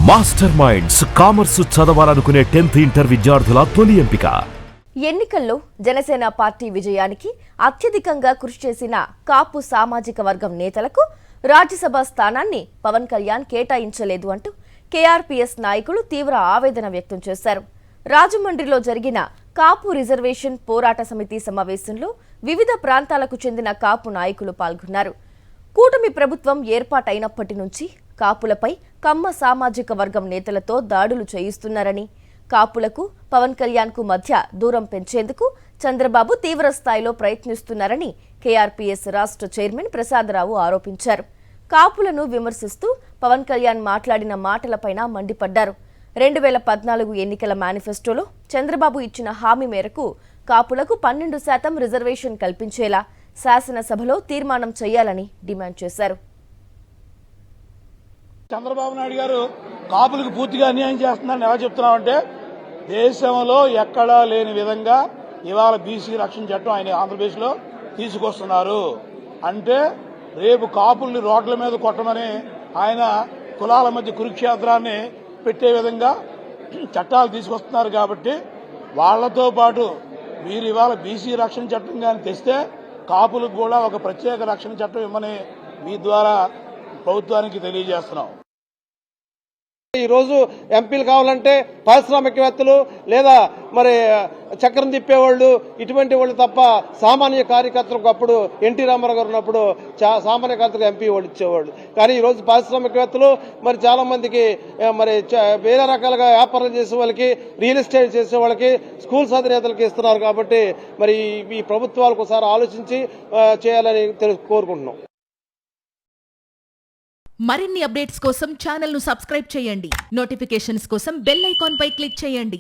Master minds commerce చదవాలనుకునే 10th inter విద్యార్థుల తొలి ఎంపిక. ఎన్నికల్లో జనసేన పార్టీ విజయానికి అత్యధికంగా కృషి చేసిన కాపు సామాజిక వర్గం నేతలకు రాజ్యసభ స్థానాన్ని పవన్ కళ్యాణ్ కేటాయించలేదు అంటూ కేఆర్పీఎస్ నాయకులు తీవ్ర ఆవేదన వ్యక్తం చేశారు. రాజమండ్రిలో జరిగిన కాపు రిజర్వేషన్ పోరాట సమితి సమావేశంలో వివిధ ప్రాంతాలకు చెందిన కాపు నాయకులు పాల్గొన్నారు. కూటమి ప్రభుత్వం ఏర్పాటైనప్పటి నుంచి కాపులపై కమ్మ సామాజిక వర్గం నేతలతో దాడులు చేయిస్తున్నారని, కాపులకు పవన్ కళ్యాణ్కు మధ్య దూరం పెంచేందుకు చంద్రబాబు తీవ్ర స్థాయిలో ప్రయత్నిస్తున్నారని కేఆర్పీఎస్ రాష్ట్ర చైర్మన్ ప్రసాదరావు ఆరోపించారు. కాపులను విమర్శిస్తూ పవన్ కళ్యాణ్ మాట్లాడిన మాటలపైన మండిపడ్డారు. 2014 ఎన్నికల మేనిఫెస్టోలో చంద్రబాబు ఇచ్చిన హామీ మేరకు కాపులకు 12% రిజర్వేషన్ కల్పించేలా శాసనసభలో తీర్మానం చేయాలని డిమాండ్ చేశారు. చంద్రబాబు నాయుడు గారు కాపులకు పూర్తిగా అన్యాయం చేస్తున్నారని ఎలా చెప్తున్నామంటే, దేశంలో ఎక్కడా లేని విధంగా ఇవాళ బీసీ రక్షణ చట్టం ఆయన ఆంధ్రప్రదేశ్లో తీసుకొస్తున్నారు. అంటే రేపు కాపుల్ని రోడ్ల మీద కొట్టమని ఆయన కులాల మధ్య కురుక్షేత్రాన్ని పెట్టే విధంగా చట్టాలు తీసుకొస్తున్నారు. కాబట్టి వాళ్లతో పాటు మీరు ఇవాళ బీసీ రక్షణ చట్టం కానీ తెస్తే కాపులకు కూడా ఒక ప్రత్యేక రక్షణ చట్టం ఇవ్వమని మీ ద్వారా ప్రభుత్వానికి తెలియజేస్తున్నాం. ఈరోజు ఎంపీలు కావాలంటే పారిశ్రామికవేత్తలు లేదా మరి చక్రం తిప్పేవాళ్ళు ఇటువంటి వాళ్ళు తప్ప సామాన్య కార్యకర్తలకు అప్పుడు ఎన్టీ రామారావు గారు ఉన్నప్పుడు సామాన్య కార్యకర్తలకు ఎంపీ వాళ్ళు ఇచ్చేవాళ్ళు. కానీ ఈరోజు పారిశ్రామికవేత్తలు మరి చాలా మందికి మరి వేరే రకాలుగా వ్యాపారాలు చేసే వాళ్ళకి, రియల్ ఎస్టేట్ చేసే వాళ్ళకి, స్కూల్స్ అధినేతలకి ఇస్తున్నారు. కాబట్టి మరి ఈ ప్రభుత్వాలకు ఒకసారి ఆలోచించి చేయాలని కోరుకుంటున్నాం. మరిన్ని అప్డేట్స్ కోసం ఛానల్ ను సబ్స్క్రైబ్ చేయండి. నోటిఫికేషన్స్ కోసం బెల్ ఐకాన్ పై క్లిక్ చేయండి.